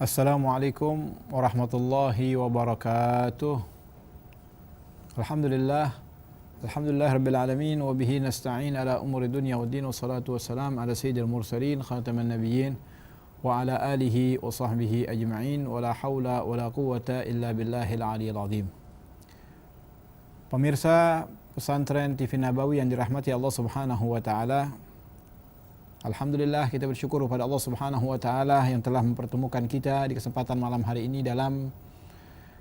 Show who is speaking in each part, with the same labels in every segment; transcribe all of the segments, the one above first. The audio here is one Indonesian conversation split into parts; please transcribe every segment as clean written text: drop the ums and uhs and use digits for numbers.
Speaker 1: Assalamualaikum warahmatullahi wabarakatuh. Alhamdulillah rabbil alamin wa bihi nasta'in ala umuri dunya waddin, wassalatu wassalam ala sayyidil mursalin khataman nabiyyin wa ala alihi wa sahbihi ajma'in wa la hawla wa la quwwata illa billahil aliyyil azim. Pemirsa pesantren TV Nabawi yang dirahmati Allah Subhanahu wa taala, alhamdulillah kita bersyukur kepada Allah Subhanahu wa taala yang telah mempertemukan kita di kesempatan malam hari ini dalam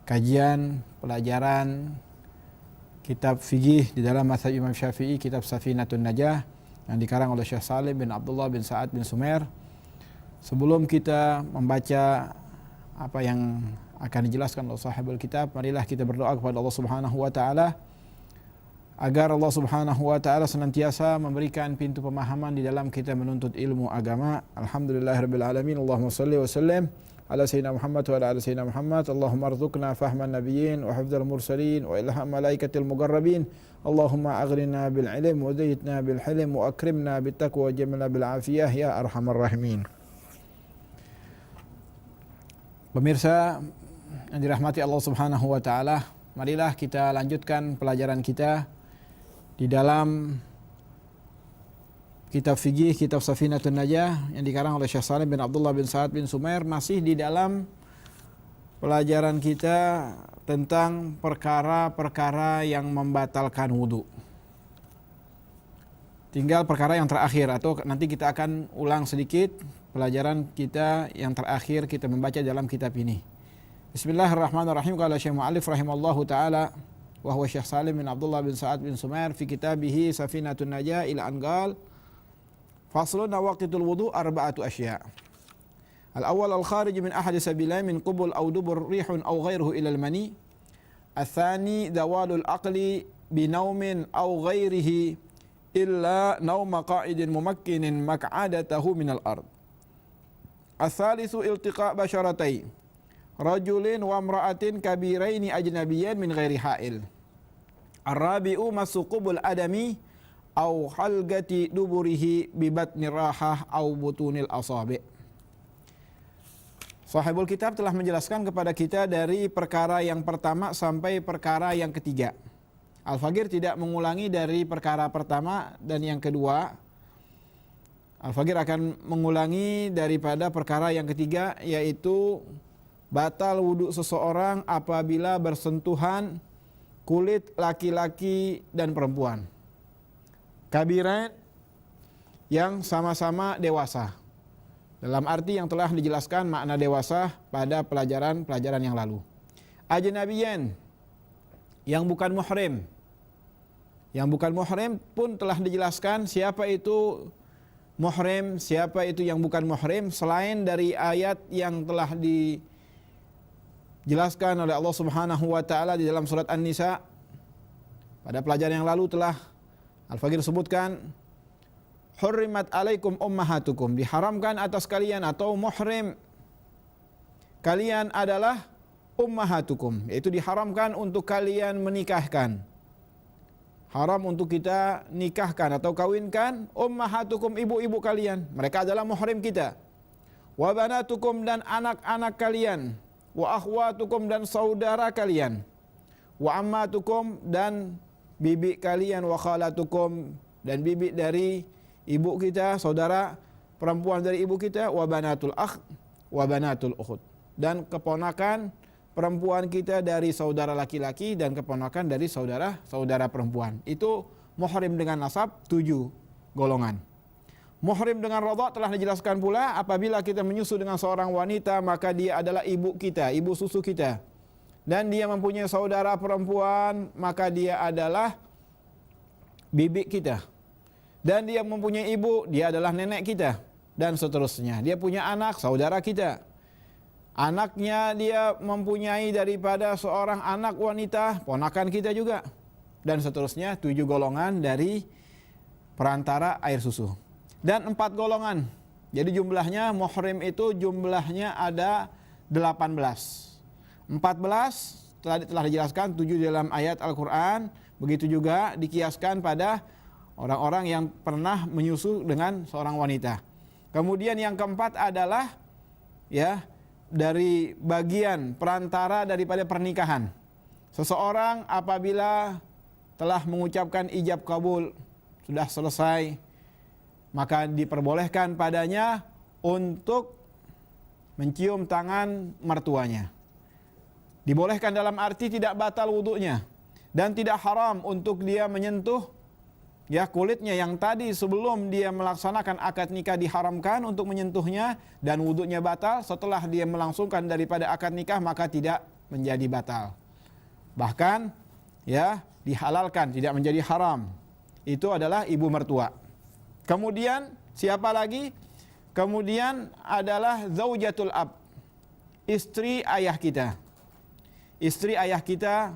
Speaker 1: kajian pelajaran kitab fikih di dalam mazhab Imam Syafi'i, kitab Safinatun Najah yang dikarang oleh Syekh Salim bin Abdullah bin Sa'ad bin Sumair. Sebelum kita membaca apa yang akan dijelaskan oleh sahibul kitab, marilah kita berdoa kepada Allah Subhanahu wa taala agar Allah Subhanahu wa taala senantiasa memberikan pintu pemahaman di dalam kita menuntut ilmu agama. Alhamdulillahirabbil alamin. Allahumma shalli wa sallim ala sayyidina Muhammad wa ala ali sayyidina Muhammad. Allahumma arzuqna fahman nabiyyin wa hifdzal mursalin wa ilham malaikatil muqarrabin. Allahumma aghnina bil ilm wa zayyidna bil hilm wa akrimna bit taqwa wa jamilna bil afiyah ya arhamar rahimin. Pemirsa yang dirahmati Allah Subhanahu wa taala, marilah kita lanjutkan pelajaran kita di dalam kitab fikih, kitab Safinatun Najah yang dikarang oleh Syekh Salim bin Abdullah bin Sa'ad bin Sumair, masih di dalam pelajaran kita tentang perkara-perkara yang membatalkan wudu. Tinggal perkara yang terakhir, atau nanti kita akan ulang sedikit pelajaran kita yang terakhir kita membaca dalam kitab ini. Bismillahirrahmanirrahim. Qala Syekh Mu'allif rahimallahu taala wa huwa Syekh Salim bin Abdullah bin Sa'ad bin Sumair fi kitabihi Safinatun Najah ila anqal faslun waqtul wudu arba'atu asya'. Al-awwal al-kharij min ahadi sabilain min qubul aw dubur rihun aw ghairuhu ila al-mani. Al-thani dawalul aqli bi naumin aw ghairihi illa nauma qa'idin mumakkinin maq'adatahu min al-ard. Al-thalithu iltiqa' basharatai rajulin wa imra'atin kabiraini ajnabiyyan min ghairi ha'il. Ar-rabi'u masuqubul adami au halgati duburihi bi batni rahah au butunil asabi'. Sahibul kitab telah menjelaskan kepada kita dari perkara yang pertama sampai perkara yang ketiga. Al-Faqir tidak mengulangi dari perkara pertama dan yang kedua. Al-Faqir akan mengulangi daripada perkara yang ketiga, yaitu batal wudu seseorang apabila bersentuhan kulit laki-laki dan perempuan. Kabiran yang sama-sama dewasa. Dalam arti yang telah dijelaskan makna dewasa pada pelajaran yang lalu. Ajnabiyan yang bukan muhrim. Yang bukan muhrim pun telah dijelaskan siapa itu muhrim, siapa itu yang bukan muhrim, selain dari ayat yang telah dijelaskan oleh Allah Subhanahu wa taala di dalam surat An-Nisa. Pada pelajaran yang lalu telah Al-Faqir sebutkan hurrimat alaikum ummahatukum, diharamkan atas kalian atau muhrim kalian adalah ummahatukum, yaitu diharamkan untuk kalian menikahkan. Haram untuk kita nikahkan atau kawinkan ummahatukum, ibu-ibu kalian, mereka adalah muhrim kita. Wa banatukum, dan anak-anak kalian. Wa akhwatukum, dan saudara kalian. Wa ammatukum, dan bibi kalian. Wa khalatukum, dan bibi dari ibu kita, saudara perempuan dari ibu kita. Wa banatul akh, wa banatul ukhud, dan keponakan perempuan kita dari saudara laki-laki dan keponakan dari saudara perempuan. Itu muhrim dengan nasab 7 golongan. Muhrim dengan radha telah dijelaskan pula, apabila kita menyusu dengan seorang wanita maka dia adalah ibu kita, ibu susu kita. Dan dia mempunyai saudara perempuan maka dia adalah bibi kita. Dan dia mempunyai ibu, dia adalah nenek kita, dan seterusnya. Dia punya anak, saudara kita. Anaknya dia mempunyai daripada seorang anak wanita, ponakan kita juga, dan seterusnya. 7 golongan dari perantara air susu. Dan 4 golongan. Jadi jumlahnya muhrim itu jumlahnya ada 18. 14 telah dijelaskan 7 dalam ayat Al-Quran. Begitu juga dikiaskan pada orang-orang yang pernah menyusu dengan seorang wanita. Kemudian yang keempat adalah dari bagian perantara daripada pernikahan. Seseorang apabila telah mengucapkan ijab kabul, sudah selesai, maka diperbolehkan padanya untuk mencium tangan mertuanya. Dibolehkan dalam arti tidak batal wudunya, dan tidak haram untuk dia menyentuh kulitnya yang tadi sebelum dia melaksanakan akad nikah diharamkan untuk menyentuhnya, dan wudunya batal. Setelah dia melangsungkan daripada akad nikah maka tidak menjadi batal. Bahkan dihalalkan, tidak menjadi haram. Itu adalah ibu mertua. Kemudian siapa lagi? Kemudian adalah zaujatul ab, istri ayah kita. Istri ayah kita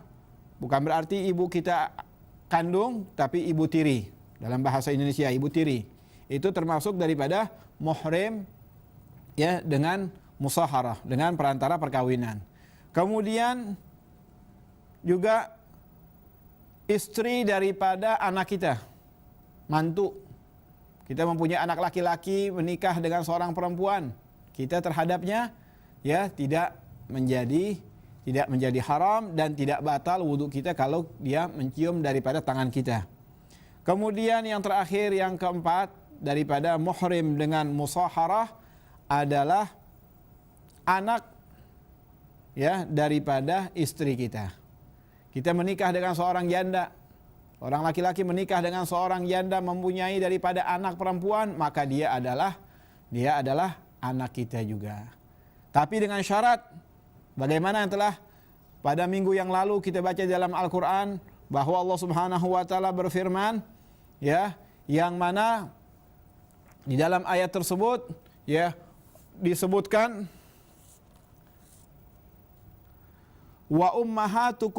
Speaker 1: bukan berarti ibu kita kandung, tapi ibu tiri. Dalam bahasa Indonesia ibu tiri itu termasuk daripada muhrim dengan musaharah, dengan perantara perkawinan. Kemudian juga istri daripada anak kita, mantu. Kita mempunyai anak laki-laki menikah dengan seorang perempuan, kita terhadapnya tidak menjadi haram dan tidak batal wudhu kita kalau dia mencium daripada tangan kita. Kemudian yang terakhir, yang keempat daripada muhrim dengan musaharah adalah anak daripada istri kita. Kita menikah dengan seorang janda, orang laki-laki menikah dengan seorang janda mempunyai daripada anak perempuan, maka dia adalah anak kita juga. Tapi dengan syarat, bagaimana yang telah pada minggu yang lalu kita baca dalam Al-Quran, bahwa Allah Subhanahu wa Ta'ala berfirman, yang mana di dalam ayat tersebut disebutkan wa ummahatu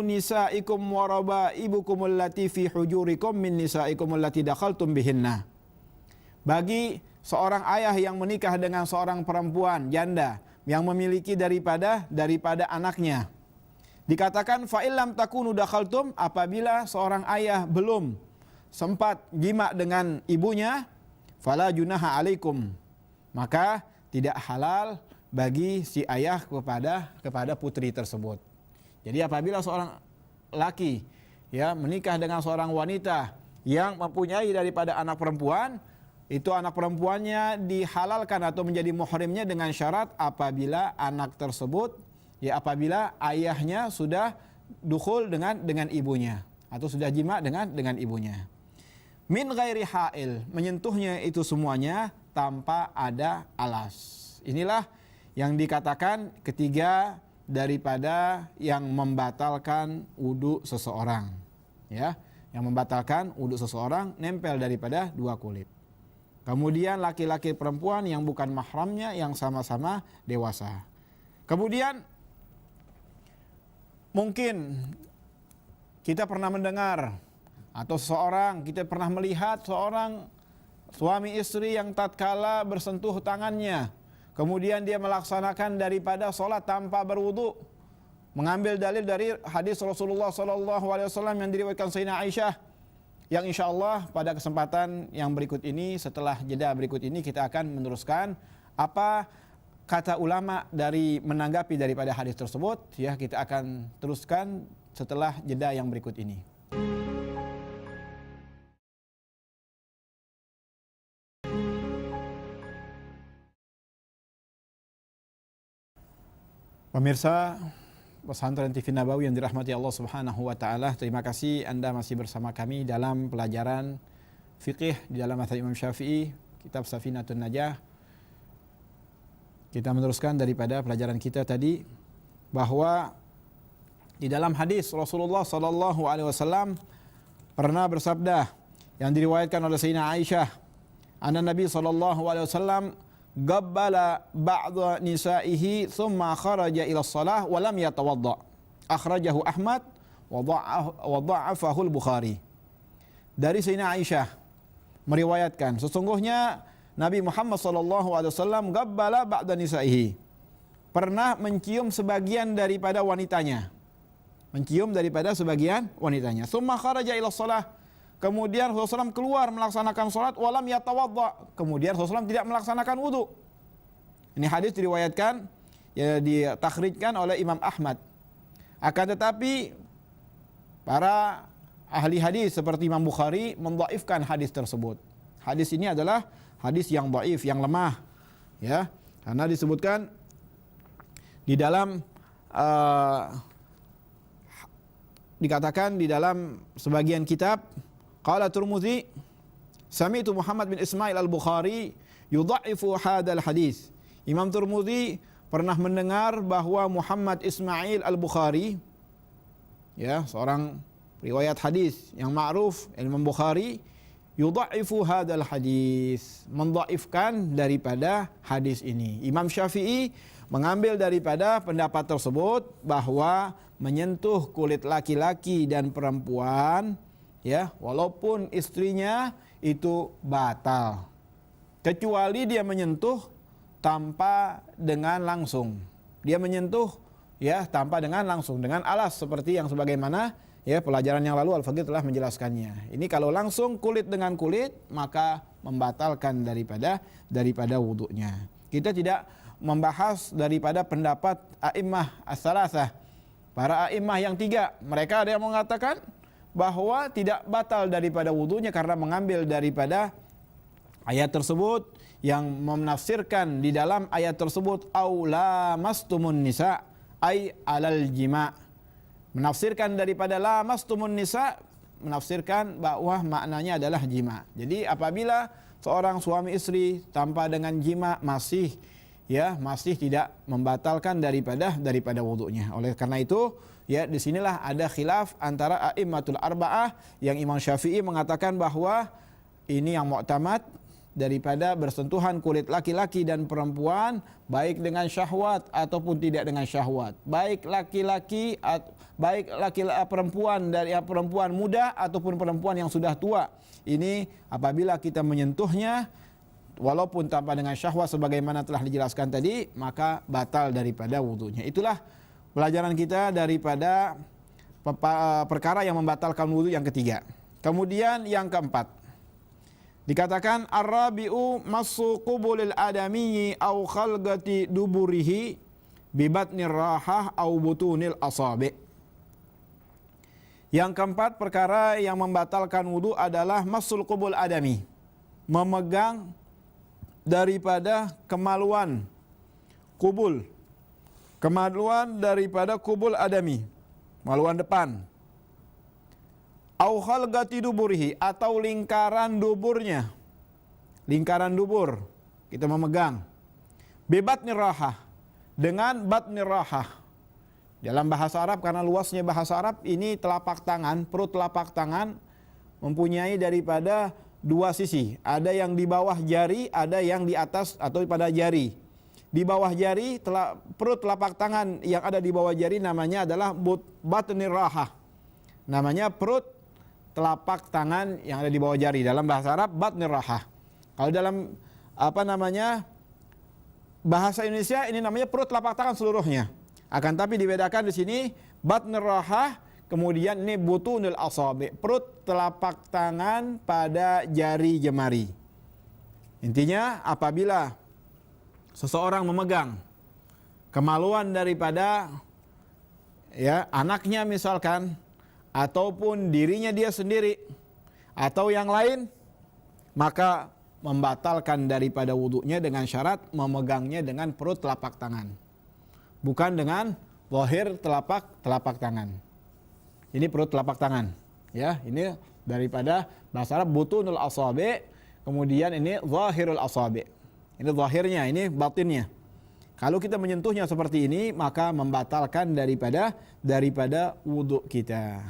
Speaker 1: nisaikum wa rabaibukum allati fi hujurikum min nisaikum allati dakhaltum bihinna. Bagi seorang ayah yang menikah dengan seorang perempuan janda yang memiliki daripada anaknya, dikatakan fa illam takunu dakhaltum, apabila seorang ayah belum sempat jima dengan ibunya, fala junaha alaikum, maka tidak halal bagi si ayah kepada putri tersebut. Jadi apabila seorang laki menikah dengan seorang wanita yang mempunyai daripada anak perempuan, itu anak perempuannya dihalalkan atau menjadi muhrimnya dengan syarat apabila anak tersebut apabila ayahnya sudah dukhul dengan ibunya atau sudah jima dengan ibunya. Min ghairi ha'il, menyentuhnya itu semuanya tanpa ada alas. Inilah yang dikatakan ketiga daripada yang membatalkan wudu seseorang. Yang membatalkan wudu seseorang, nempel daripada dua kulit. Kemudian laki-laki perempuan yang bukan mahramnya, yang sama-sama dewasa. Kemudian mungkin kita pernah mendengar atau kita pernah melihat seorang suami istri yang tatkala bersentuh tangannya, kemudian dia melaksanakan daripada sholat tanpa berwudu, mengambil dalil dari hadis Rasulullah SAW yang diriwayatkan Sayyidina Aisyah, yang insyaallah pada kesempatan yang berikut ini, setelah jeda berikut ini, kita akan meneruskan apa kata ulama dari menanggapi daripada hadis tersebut. Kita akan teruskan setelah jeda yang berikut ini. Pemirsa Pesantren TV Nabawi yang dirahmati Allah Subhanahu wa Ta'ala, terima kasih Anda masih bersama kami dalam pelajaran fiqih di dalam mazhab Imam Syafi'i, kitab Safinatun Najah. Kita meneruskan daripada pelajaran kita tadi, bahwa di dalam hadis Rasulullah sallallahu alaihi wasallam pernah bersabda yang diriwayatkan oleh Sayyidina Aisyah, anna Nabi sallallahu alaihi wasallam gabbala ba'dha nisaihi thumma kharaja ila shalah wa lam yatawadda. Akhrajahu Ahmad wa dha'afahu al-Bukhari. Dari Sayyidina Aisyah meriwayatkan, sesungguhnya Nabi Muhammad SAW gabbala ba'da nisaihi, pernah mencium sebagian daripada wanitanya. Tsumma kharaja ila shalah, kemudian Rasulullah SAW keluar melaksanakan salat, walam yatawadda, kemudian Rasulullah SAW tidak melaksanakan wudu. Ini hadis diriwayatkan, ya, ditakhrijkan oleh Imam Ahmad. Akan tetapi para ahli hadis seperti Imam Bukhari mendhaifkan hadis tersebut. Hadis ini adalah hadis yang dhaif, yang lemah, ya, karena disebutkan di dalam dikatakan di dalam sebagian kitab, qala Tirmidzi sami'tu Muhammad bin Ismail al-Bukhari yudha'ifu hadzal hadis. Imam Tirmidzi pernah mendengar bahwa Muhammad Ismail al-Bukhari, ya, seorang riwayat hadis yang ma'ruf, Imam Bukhari, yudha'ifu hadzal hadis, mendhaifkan daripada hadis ini. Imam Syafi'i mengambil daripada pendapat tersebut bahwa menyentuh kulit laki-laki dan perempuan, ya, walaupun istrinya itu batal, kecuali dia menyentuh tanpa dengan langsung. Dia menyentuh, ya, tanpa dengan langsung, dengan alas seperti yang sebagaimana, ya, pelajaran yang lalu Al-Faqih telah menjelaskannya. Ini kalau langsung kulit dengan kulit maka membatalkan daripada wudunya. Kita tidak membahas daripada pendapat a'immah as-salasah, para a'immah yang tiga. Mereka ada yang mengatakan bahwa tidak batal daripada wudunya karena mengambil daripada ayat tersebut yang menafsirkan di dalam ayat tersebut aula mastumun nisa ay alal jima'. Menafsirkan daripada lamastumun nisa, menafsirkan bahwa maknanya adalah jima. Jadi apabila seorang suami istri tanpa dengan jima masih tidak membatalkan daripada wudunya. Oleh karena itu, ya, disinilah ada khilaf antara a'immatul arba'ah, yang Imam Syafi'i mengatakan bahwa ini yang mu'tamad daripada bersentuhan kulit laki-laki dan perempuan, baik dengan syahwat ataupun tidak dengan syahwat, baik perempuan dari perempuan muda ataupun perempuan yang sudah tua. Ini apabila kita menyentuhnya walaupun tanpa dengan syahwat sebagaimana telah dijelaskan tadi, maka batal daripada wudunya. Itulah pelajaran kita daripada perkara yang membatalkan wudu yang ketiga. Kemudian yang keempat, dikatakan ar-rabi'u massu qubulil adamiyyi aw khalqati duburihi bi batnir rahah aw butunil asabi'. Yang keempat perkara yang membatalkan wudu adalah massul qubul adami, memegang daripada kemaluan kubul, kemaluan daripada kubul adami, maluan depan, au khalqati duburihi, atau lingkaran duburnya, lingkaran dubur kita memegang, bibatnir rahah, dengan batnir rahah. Dalam bahasa Arab, karena luasnya bahasa Arab, ini telapak tangan, perut telapak tangan mempunyai daripada dua sisi. Ada yang di bawah jari, ada yang di atas atau pada jari. Di bawah jari, perut telapak tangan yang ada di bawah jari namanya adalah batnir rahah. Namanya perut telapak tangan yang ada di bawah jari. Dalam bahasa Arab, batnir rahah. Kalau dalam bahasa Indonesia ini namanya perut telapak tangan seluruhnya. Akan tapi dibedakan di sini batnir rahah. Kemudian ini butunul asabi, perut telapak tangan pada jari jemari. Intinya apabila seseorang memegang kemaluan daripada, ya, anaknya misalkan, ataupun dirinya dia sendiri atau yang lain, maka membatalkan daripada wudunya dengan syarat memegangnya dengan perut telapak tangan, bukan dengan zahir telapak tangan. Ini perut telapak tangan, ya. Ini daripada bahasa Arab butunul asabi, kemudian ini zahirul asabi. Ini zahirnya, ini batinnya. Kalau kita menyentuhnya seperti ini, maka membatalkan daripada wudu kita.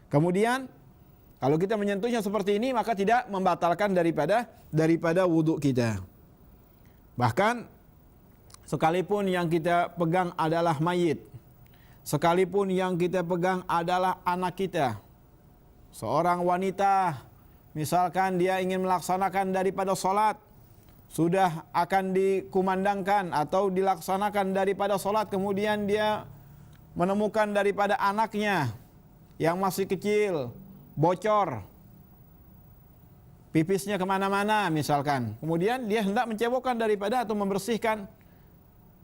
Speaker 1: Kemudian kalau kita menyentuhnya seperti ini, maka tidak membatalkan daripada wudu kita. Bahkan sekalipun yang kita pegang adalah mayit, sekalipun yang kita pegang adalah anak kita, seorang wanita, misalkan dia ingin melaksanakan daripada sholat, sudah akan dikumandangkan atau dilaksanakan daripada sholat, kemudian dia menemukan daripada anaknya yang masih kecil, bocor, pipisnya kemana-mana misalkan. Kemudian dia hendak mencebokkan daripada atau membersihkan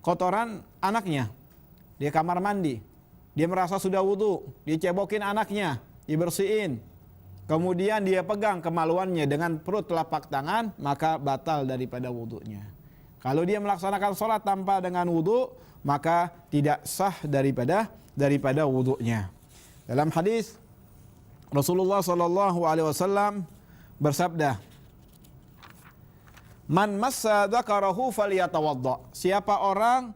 Speaker 1: kotoran anaknya. Dia kamar mandi, dia merasa sudah wudu, dia cebokin anaknya, dibersihin. Kemudian dia pegang kemaluannya dengan perut telapak tangan, maka batal daripada wudunya. Kalau dia melaksanakan sholat tanpa dengan wudu, maka tidak sah daripada wudunya. Dalam hadis Rasulullah SAW bersabda, "Man massa dzakarahu falyatawadda." Siapa orang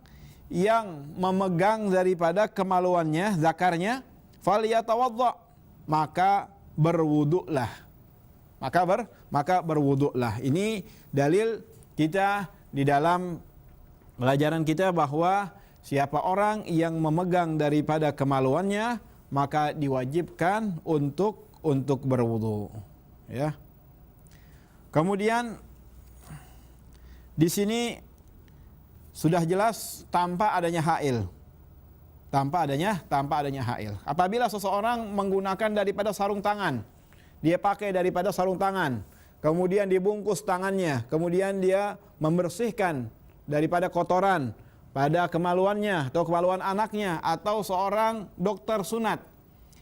Speaker 1: yang memegang daripada kemaluannya, zakarnya, falyatawadda, maka berwuduklah. Maka berwuduklah. Ini dalil kita di dalam pelajaran kita bahwa siapa orang yang memegang daripada kemaluannya, maka diwajibkan untuk berwudu. Ya. Kemudian di sini sudah jelas tanpa adanya hail. Tanpa adanya hail. Apabila seseorang menggunakan daripada sarung tangan, dia pakai daripada sarung tangan, kemudian dibungkus tangannya, kemudian dia membersihkan daripada kotoran pada kemaluannya atau kemaluan anaknya, atau seorang dokter sunat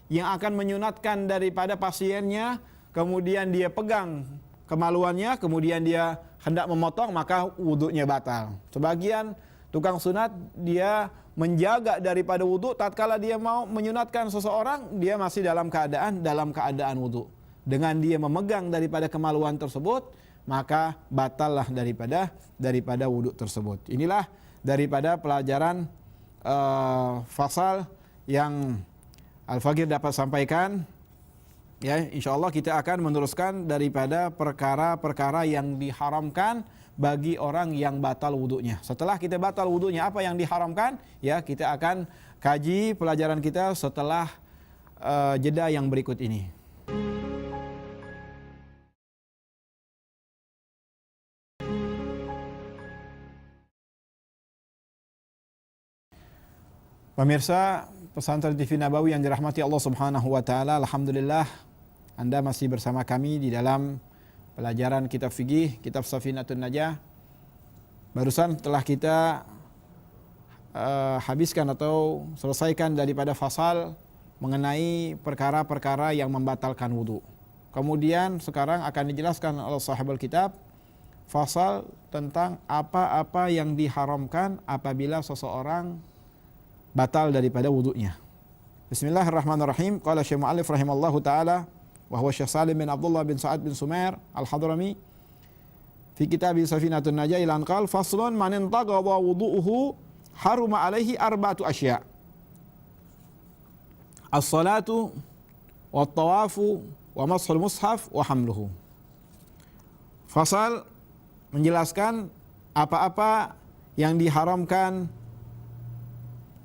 Speaker 1: yang akan menyunatkan daripada pasiennya, kemudian dia pegang kemaluannya, kemudian dia hendak memotong, maka wudunya batal. Sebagian tukang sunat dia menjaga daripada wudu, tatkala dia mau menyunatkan seseorang, dia masih dalam keadaan wudu. Dengan dia memegang daripada kemaluan tersebut, maka batallah daripada wudu tersebut. Inilah daripada pelajaran fasal yang Al-Faqih dapat sampaikan. Ya, insyaallah kita akan meneruskan daripada perkara-perkara yang diharamkan bagi orang yang batal wudunya. Setelah kita batal wudunya, apa yang diharamkan? Ya, kita akan kaji pelajaran kita setelah jeda yang berikut ini. Pemirsa Pesantren TV Nabawi yang dirahmati Allah Subhanahu wa taala, alhamdulillah Anda masih bersama kami di dalam pelajaran kitab fikih, kitab Safinatun Najah. Barusan telah kita habiskan atau selesaikan daripada fasal mengenai perkara-perkara yang membatalkan wudu. Kemudian sekarang akan dijelaskan oleh sahibul kitab fasal tentang apa-apa yang diharamkan apabila seseorang batal daripada wudunya. Bismillahirrahmanirrahim. Qala Syekh Mu'allif rahimallahu taala wa huwa Syekh Salim bin Abdullah bin Sa'ad bin Sumair Al-Hadrami fi kitab Safinatun Najah ila anqal faslun man intaqadha wudu'uhu haruma alaihi arba'atu asya'. As-salatu wa tawafu wa mashul mushaf wa hamluhu. Fasal menjelaskan apa-apa yang diharamkan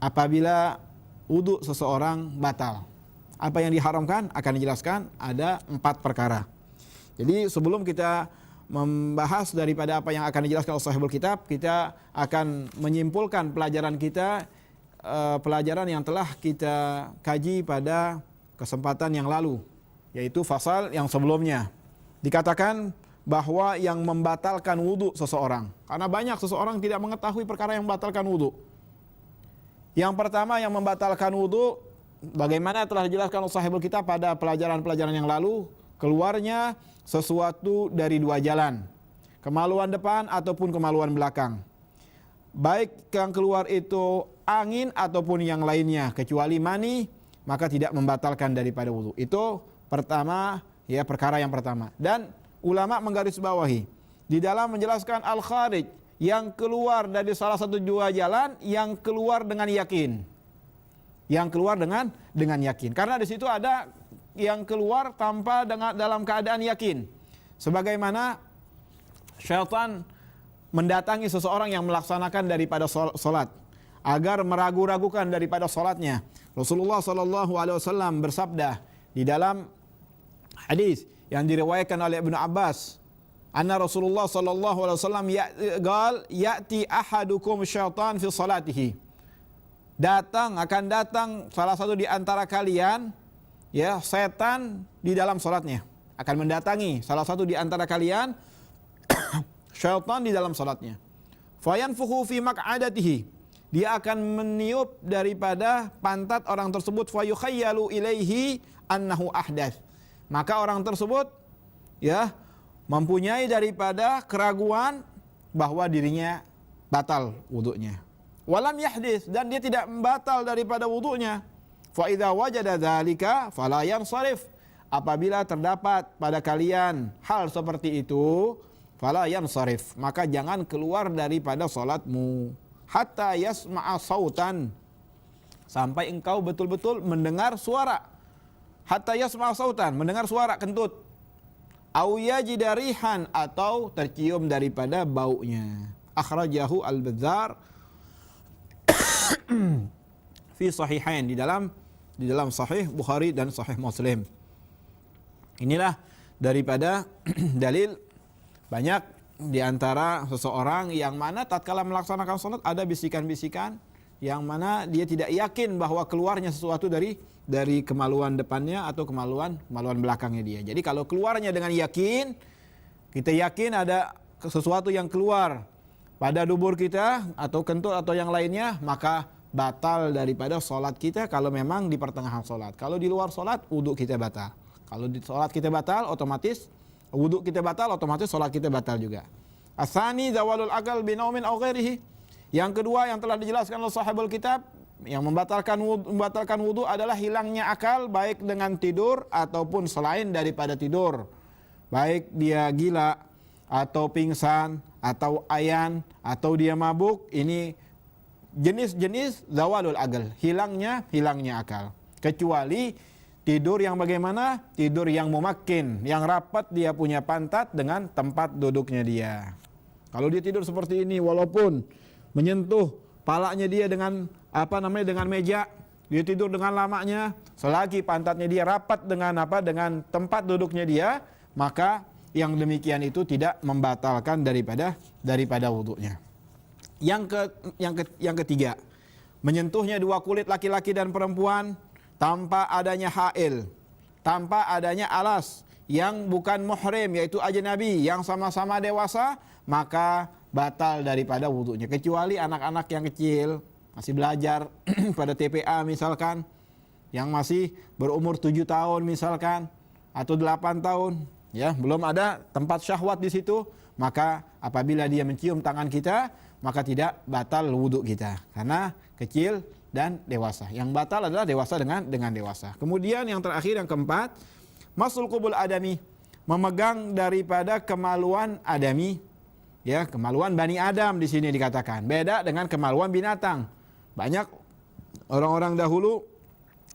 Speaker 1: apabila wudu seseorang batal. Apa yang diharamkan akan dijelaskan ada 4 perkara. Jadi sebelum kita membahas daripada apa yang akan dijelaskan oleh sahibul kitab, kita akan menyimpulkan pelajaran kita, pelajaran yang telah kita kaji pada kesempatan yang lalu, yaitu fasal yang sebelumnya. Dikatakan bahwa yang membatalkan wudu seseorang, karena banyak seseorang tidak mengetahui perkara yang membatalkan wudu. Yang pertama yang membatalkan wudu, bagaimana telah dijelaskan oleh sahibul kitab pada pelajaran-pelajaran yang lalu, keluarnya sesuatu dari 2 jalan, kemaluan depan ataupun kemaluan belakang. Baik yang keluar itu angin ataupun yang lainnya, kecuali mani, maka tidak membatalkan daripada wudu. Itu pertama, ya, perkara yang pertama. Dan ulama menggarisbawahi di dalam menjelaskan al-kharij, yang keluar dari salah satu 2 jalan, yang keluar dengan yakin. Yang keluar dengan yakin. Karena di situ ada yang keluar tanpa dalam keadaan yakin. Sebagaimana syaitan mendatangi seseorang yang melaksanakan daripada salat agar meragu-ragukan daripada salatnya. Rasulullah SAW bersabda di dalam hadis yang diriwayatkan oleh Ibnu Abbas, anna Rasulullah SAW ya'ti ahadukum syaitan fi salatihi. Akan datang salah satu di antara kalian, ya, setan di dalam salatnya. akan mendatangi salah satu di antara kalian syaitan di dalam salatnya. Fayanfukhu fi maq'adatihi, dia akan meniup daripada pantat orang tersebut, fayukhayyalu ilaihi annahu ahdath, maka orang tersebut ya mempunyai daripada keraguan bahwa dirinya batal wudunya. Walam yahdits, dan dia tidak batal daripada wudunya. Fa idza wajada dzalika fala yansarif, apabila terdapat pada kalian hal seperti itu, fala yansarif, maka jangan keluar daripada salatmu hatta yasma'a sautan, sampai engkau betul-betul mendengar suara. Hatta yasma'a sautan, mendengar suara kentut. Au yajida rihan, atau tercium daripada baunya. Akhrajahu Al-Bazzar fi sahihain, di dalam sahih Bukhari dan sahih Muslim. Inilah daripada dalil banyak di antara seseorang yang mana tatkala melaksanakan salat ada bisikan-bisikan yang mana dia tidak yakin bahwa keluarnya sesuatu dari kemaluan depannya atau kemaluan belakangnya dia. Jadi kalau keluarnya dengan yakin, kita yakin ada sesuatu yang keluar pada dubur kita atau kentut atau yang lainnya, maka batal daripada salat kita kalau memang di pertengahan salat. Kalau di luar salat, wudu kita batal. Kalau di salat kita batal, otomatis wudu kita batal, otomatis salat kita batal juga. Asani zawalul akal binaumin aw ghairihi. Yang kedua yang telah dijelaskan oleh sahibul kitab, yang membatalkan wudu adalah hilangnya akal baik dengan tidur ataupun selain daripada tidur. Baik dia gila atau pingsan atau ayan atau dia mabuk, ini jenis-jenis zawalul akal, hilangnya akal. Kecuali tidur yang bagaimana? Tidur yang mumakkin, yang rapat dia punya pantat dengan tempat duduknya dia. Kalau dia tidur seperti ini, walaupun menyentuh palanya dia dengan dengan meja, dia tidur dengan lamanya, selagi pantatnya dia rapat dengan tempat duduknya dia, maka yang demikian itu tidak membatalkan daripada wudunya. Yang ketiga, menyentuhnya dua kulit laki-laki dan perempuan tanpa adanya hail, tanpa adanya alas, yang bukan muhrim yaitu ajnabi, yang sama-sama dewasa, maka batal daripada wudunya. Kecuali anak-anak yang kecil, masih belajar pada TPA misalkan, yang masih berumur 7 tahun misalkan, atau 8 tahun, ya, belum ada tempat syahwat di situ, maka apabila dia mencium tangan kita, maka tidak batal wudu kita, karena kecil dan dewasa. Yang batal adalah dewasa dengan dewasa. Kemudian yang terakhir, yang keempat, masul qubul adami, memegang daripada kemaluan adami, ya, kemaluan Bani Adam di sini dikatakan. Beda dengan kemaluan binatang. Banyak orang-orang dahulu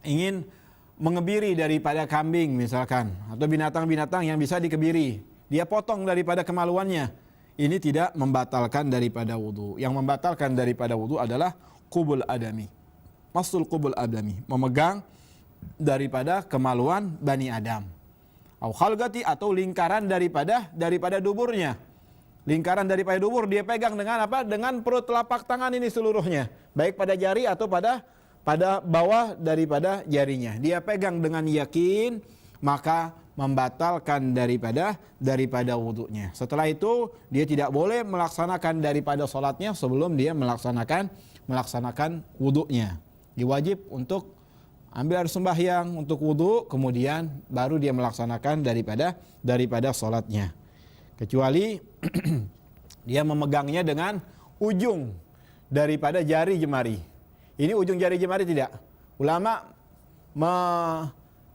Speaker 1: ingin mengebiri daripada kambing misalkan, atau binatang-binatang yang bisa dikebiri. Dia potong daripada kemaluannya. Ini tidak membatalkan daripada wudu. Yang membatalkan daripada wudu adalah qubul adami. Masul qubul adami, memegang daripada kemaluan Bani Adam. Au khalgati, atau lingkaran daripada duburnya. Lingkaran daripada dubur dia pegang dengan apa? Dengan perut telapak tangan ini seluruhnya, baik pada jari atau pada bawah daripada jarinya. Dia pegang dengan yakin, maka membatalkan daripada wudunya. Setelah itu dia tidak boleh melaksanakan daripada salatnya sebelum dia melaksanakan wudunya. Dia wajib untuk ambil air sembahyang untuk wudu, kemudian baru dia melaksanakan daripada salatnya. Kecuali dia memegangnya dengan ujung daripada jari jemari. Ini ujung jari jemari tidak. Ulama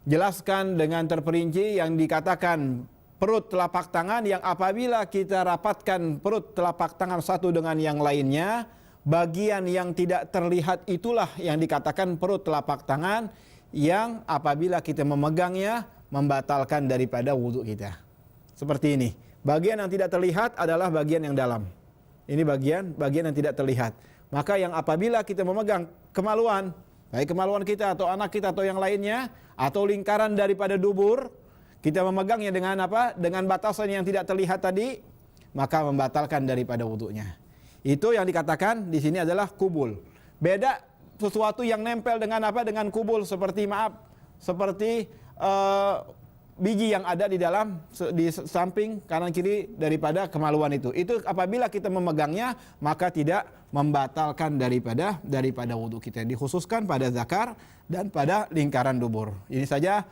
Speaker 1: menjelaskan dengan terperinci yang dikatakan perut telapak tangan, yang apabila kita rapatkan perut telapak tangan satu dengan yang lainnya, bagian yang tidak terlihat itulah yang dikatakan perut telapak tangan, yang apabila kita memegangnya membatalkan daripada wudu kita. Seperti ini. Bagian yang tidak terlihat adalah bagian yang dalam. Ini bagian yang tidak terlihat. Maka yang apabila kita memegang kemaluan, baik kemaluan kita atau anak kita atau yang lainnya, atau lingkaran daripada dubur, kita memegangnya dengan apa? Dengan batasan yang tidak terlihat tadi, maka membatalkan daripada wudunya. Itu yang dikatakan di sini adalah kubul. Beda sesuatu yang nempel dengan apa? Dengan kubul, seperti biji yang ada di dalam di samping kanan kiri daripada kemaluan itu. Itu apabila kita memegangnya maka tidak membatalkan daripada wudu kita. Dikhususkan pada zakar dan pada lingkaran dubur. Ini saja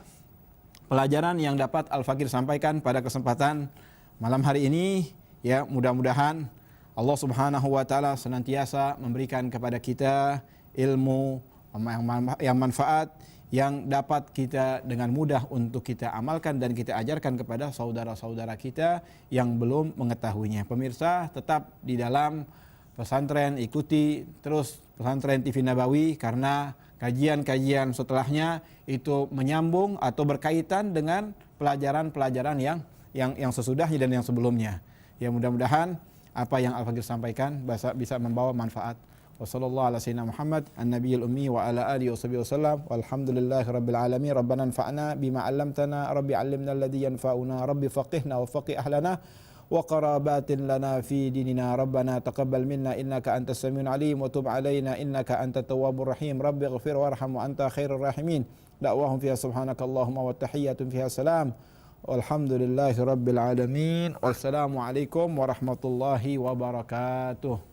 Speaker 1: pelajaran yang dapat Al-Fakir sampaikan pada kesempatan malam hari ini. Ya, mudah-mudahan Allah Subhanahu wa taala senantiasa memberikan kepada kita ilmu yang manfaat, yang dapat kita dengan mudah untuk kita amalkan dan kita ajarkan kepada saudara-saudara kita yang belum mengetahuinya. Pemirsa, tetap di dalam pesantren, ikuti terus pesantren TV Nabawi karena kajian-kajian setelahnya itu menyambung atau berkaitan dengan pelajaran-pelajaran yang sesudahnya dan yang sebelumnya. Ya, mudah-mudahan apa yang Al-Fakir sampaikan bisa membawa manfaat. Wassallallahu ala sayyidina Muhammad an-nabiyil ummi wa ala alihi washabihi wasallam walhamdulillahi rabbil alamin. Rabbana anfa'na bima 'allamtana, rabbi 'allimna alladhi yanfa'una, rabbi faqihna wa faqih ahlana wa qarabatin lana fi dinina. Rabbana taqabbal minna innaka antas samiul alim wa tub 'alaina innaka antat tawwabur rahim. Rabbi ighfir warham wa anta khairur rahimin. Da'wahum fiha subhanakallahumma wa tahiyyatun fiha salam. Walhamdulillahi rabbil alamin. Wassalamu alaikum warahmatullahi wabarakatuh.